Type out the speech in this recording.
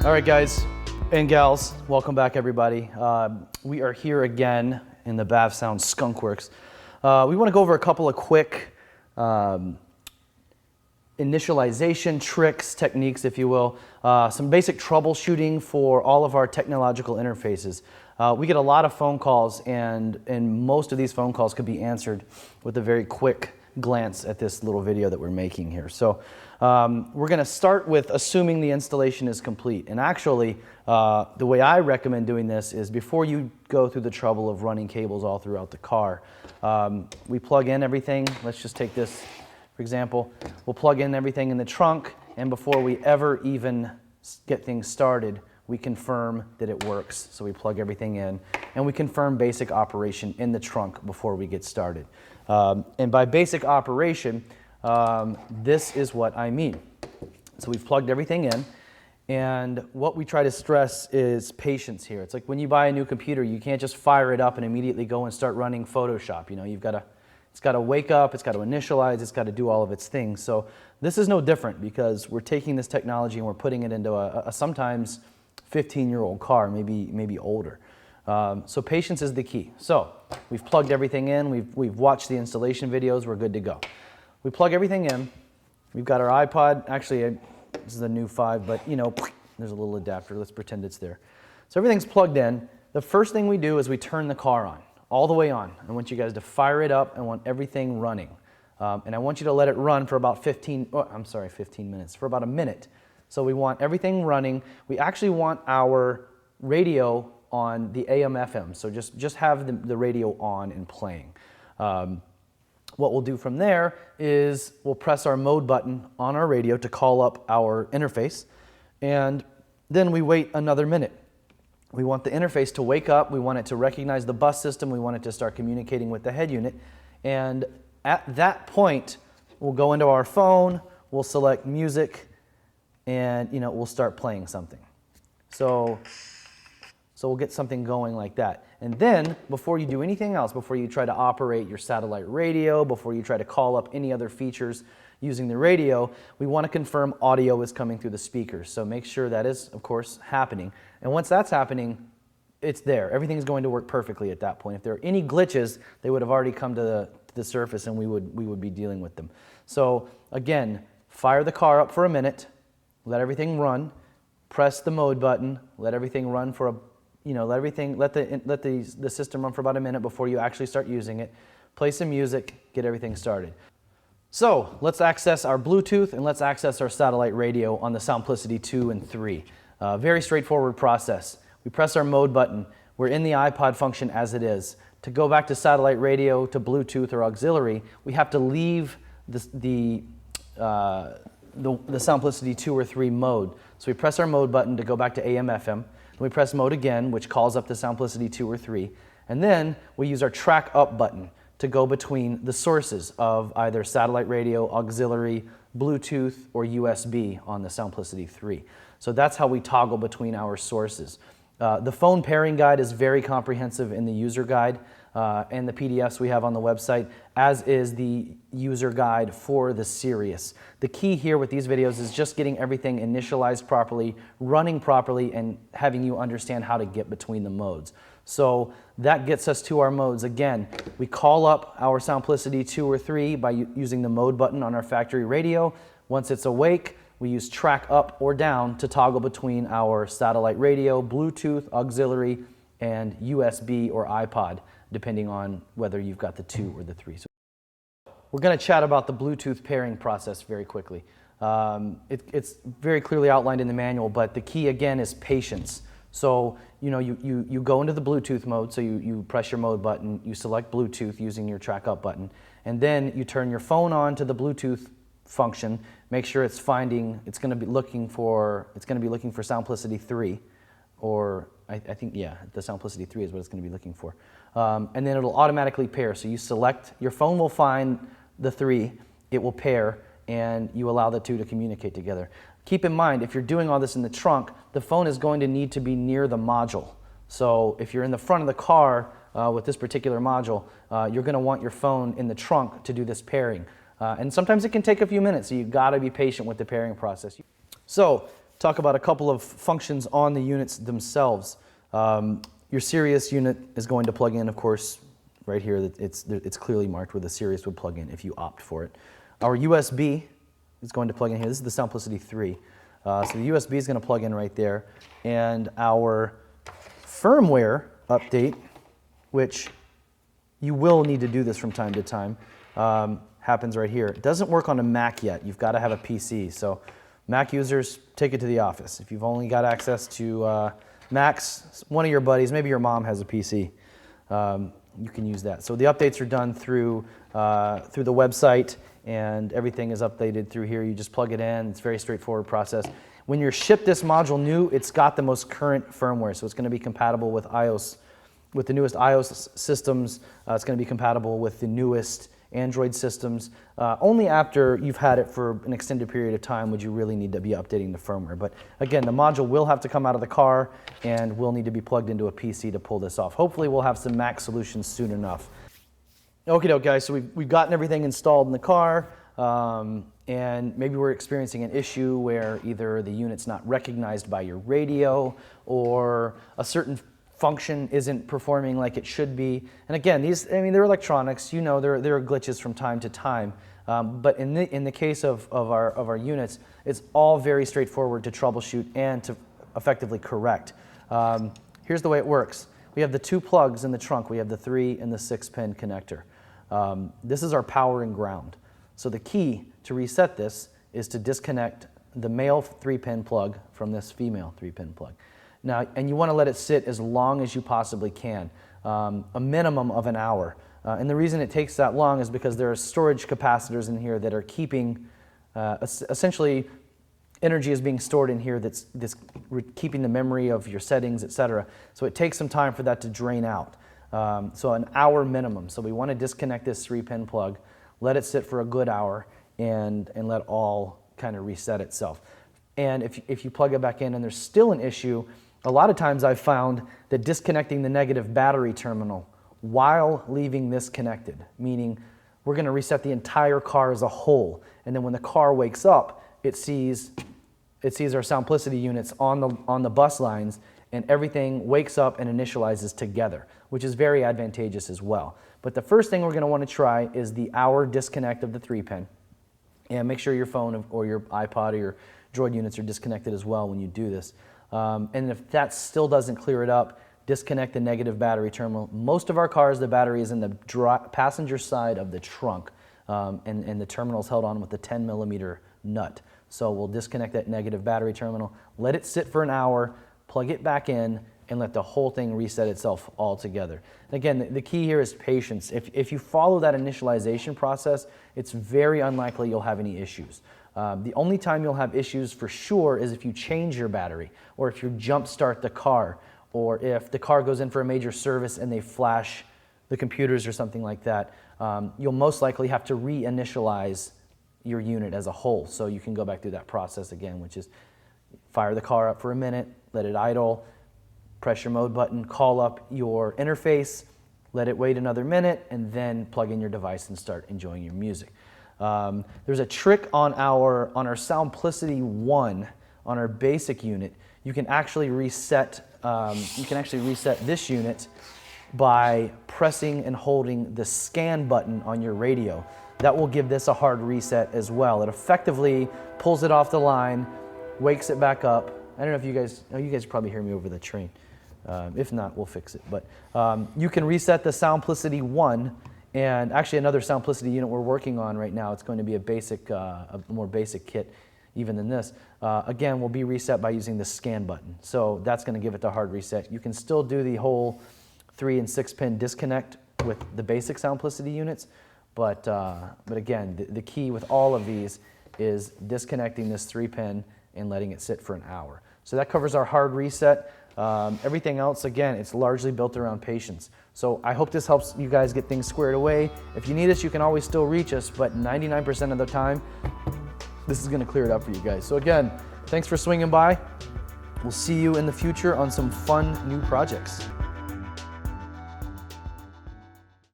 All right, guys and gals, welcome back, everybody. We are here again in the Bavsound Skunkworks. We want to go over a couple of quick initialization tricks, techniques, if you will. Some basic troubleshooting for all of our technological interfaces. We get a lot of phone calls, and most of these phone calls could be answered with a very quick glance at this little video that we're making here. So we're going to start with assuming the installation is complete. And actually, the way I recommend doing this is before you go through the trouble of running cables all throughout the car, we plug in everything. Let's just take this, for example. We'll plug in everything in the trunk, and before we ever even get things started, we confirm that it works. So we plug everything in, and we confirm basic operation in the trunk before we get started. And by basic operation, this is what I mean. So we've plugged everything in, and what we try to stress is patience here. It's like when you buy a new computer, you can't just fire it up and immediately go and start running Photoshop. You know, it's got to wake up, it's got to initialize, it's got to do all of its things. So this is no different, because we're taking this technology and we're putting it into a sometimes 15-year-old car, maybe older. So patience is the key. So we've plugged everything in, we've watched the installation videos, we're good to go. We plug everything in, we've got our iPod, actually this is a new 5, but you know, there's a little adapter, let's pretend it's there. So everything's plugged in. The first thing we do is we turn the car on, all the way on. I want you guys to fire it up, I want everything running. And I want you to let it run for about 15 minutes, for about a minute. So we want everything running. We actually want our radio on the AM/FM, so just have the radio on and playing. What we'll do from there is we'll press our mode button on our radio to call up our interface, and then we wait another minute. We want the interface to wake up, we want it to recognize the bus system, we want it to start communicating with the head unit, and at that point we'll go into our phone, we'll select music, and you know, we'll start playing something. So we'll get something going like that. And then, before you do anything else, before you try to operate your satellite radio, before you try to call up any other features using the radio, we want to confirm audio is coming through the speakers. So make sure that is, of course, happening. And once that's happening, it's there. Everything's going to work perfectly at that point. If there are any glitches, they would have already come to the surface, and we would be dealing with them. So again, fire the car up for a minute, let everything run, press the mode button, let everything run for let the system run for about a minute before you actually start using it. Play some music, get everything started. So let's access our Bluetooth and let's access our satellite radio on the Soundplicity 2 and 3. Very straightforward process. We press our mode button. We're in the iPod function as it is. To go back to satellite radio, to Bluetooth or auxiliary, we have to leave the Soundplicity 2 or 3 mode. So we press our mode button to go back to AM/FM. We press mode again, which calls up the Soundplicity 2 or 3. And then we use our track up button to go between the sources of either satellite radio, auxiliary, Bluetooth, or USB on the Soundplicity 3. So that's how we toggle between our sources. The phone pairing guide is very comprehensive in the user guide and the PDFs we have on the website, as is the user guide for the Sirius. The key here with these videos is just getting everything initialized properly, running properly, and having you understand how to get between the modes. So that gets us to our modes. Again, we call up our Soundplicity 2 or 3 by using the mode button on our factory radio. Once it's awake, we use track up or down to toggle between our satellite radio, Bluetooth, auxiliary, and USB or iPod, depending on whether you've got the 2 or the 3. So we're going to chat about the Bluetooth pairing process very quickly. It's very clearly outlined in the manual, but the key again is patience. So you go into the Bluetooth mode, so you press your mode button, you select Bluetooth using your track up button, and then you turn your phone on to the Bluetooth function, make sure it's going to be looking for Soundplicity 3, or I think, yeah, the Soundplicity 3 is what it's going to be looking for. And then it'll automatically pair. So you select, your phone will find the 3, it will pair, and you allow the 2 to communicate together. Keep in mind, if you're doing all this in the trunk, the phone is going to need to be near the module. So if you're in the front of the car with this particular module, you're going to want your phone in the trunk to do this pairing. And sometimes it can take a few minutes, so you've got to be patient with the pairing process. So talk about a couple of functions on the units themselves. Your Sirius unit is going to plug in, of course, right here. It's clearly marked where the Sirius would plug in if you opt for it. Our USB is going to plug in here. This is the Soundplicity 3. So the USB is going to plug in right there. And our firmware update, which you will need to do this from time to time, happens right here. It doesn't work on a Mac yet. You've got to have a PC. So Mac users, take it to the office. If you've only got access to Macs, one of your buddies, maybe your mom has a PC, you can use that. So the updates are done through the website, and everything is updated through here. You just plug it in. It's a very straightforward process. When you're shipped this module new, it's got the most current firmware, so it's going to be compatible with iOS. With the newest iOS systems, it's going to be compatible with the newest Android systems. Only after you've had it for an extended period of time would you really need to be updating the firmware. But again, the module will have to come out of the car and will need to be plugged into a PC to pull this off. Hopefully we'll have some Mac solutions soon enough. Okie doke, guys, so we've gotten everything installed in the car, and maybe we're experiencing an issue where either the unit's not recognized by your radio or a certain function isn't performing like it should be. And again, they're electronics. You know, there are glitches from time to time. But in the case of our units, it's all very straightforward to troubleshoot and to effectively correct. Here's the way it works. We have the 2 plugs in the trunk. We have the 3 and the 6-pin connector. This is our power and ground. So the key to reset this is to disconnect the male 3-pin plug from this female 3-pin plug. Now, and you want to let it sit as long as you possibly can, a minimum of an hour. And the reason it takes that long is because there are storage capacitors in here that are keeping, essentially, energy is being stored in here that's keeping the memory of your settings, etc. So it takes some time for that to drain out. So an hour minimum. So we want to disconnect this 3-pin plug, let it sit for a good hour, and let all kind of reset itself. And if you plug it back in and there's still an issue, a lot of times I've found that disconnecting the negative battery terminal while leaving this connected, meaning we're going to reset the entire car as a whole, and then when the car wakes up, it sees our Soundplicity units on the bus lines, and everything wakes up and initializes together, which is very advantageous as well. But the first thing we're going to want to try is the hour disconnect of the 3-pin, and make sure your phone or your iPod or your Droid units are disconnected as well when you do this. And if that still doesn't clear it up, disconnect the negative battery terminal. Most of our cars, the battery is in the passenger side of the trunk, and the terminal is held on with a 10mm nut. So we'll disconnect that negative battery terminal, let it sit for an hour, plug it back in, and let the whole thing reset itself all together. And again, the key here is patience. If you follow that initialization process, it's very unlikely you'll have any issues. The only time you'll have issues for sure is if you change your battery, or if you jump start the car, or if the car goes in for a major service and they flash the computers or something like that. You'll most likely have to reinitialize your unit as a whole. So you can go back through that process again, which is fire the car up for a minute, let it idle, press your mode button, call up your interface, let it wait another minute, and then plug in your device and start enjoying your music. There's a trick on our Soundplicity ONE, on our basic unit. You can actually reset this unit by pressing and holding the scan button on your radio. That will give this a hard reset as well. It effectively pulls it off the line, wakes it back up. I don't know if you guys probably hear me over the train. If not, we'll fix it. But you can reset the Soundplicity ONE. And actually another Soundplicity unit we're working on right now, it's going to be a more basic kit even than this. Again, will be reset by using the scan button. So that's going to give it the hard reset. You can still do the whole 3 and 6-pin disconnect with the basic Soundplicity units, but again, the key with all of these is disconnecting this 3-pin and letting it sit for an hour. So that covers our hard reset. Everything else, again, it's largely built around patience. So I hope this helps you guys get things squared away. If you need us, you can always still reach us, but 99% of the time, this is going to clear it up for you guys. So again, thanks for swinging by. We'll see you in the future on some fun new projects.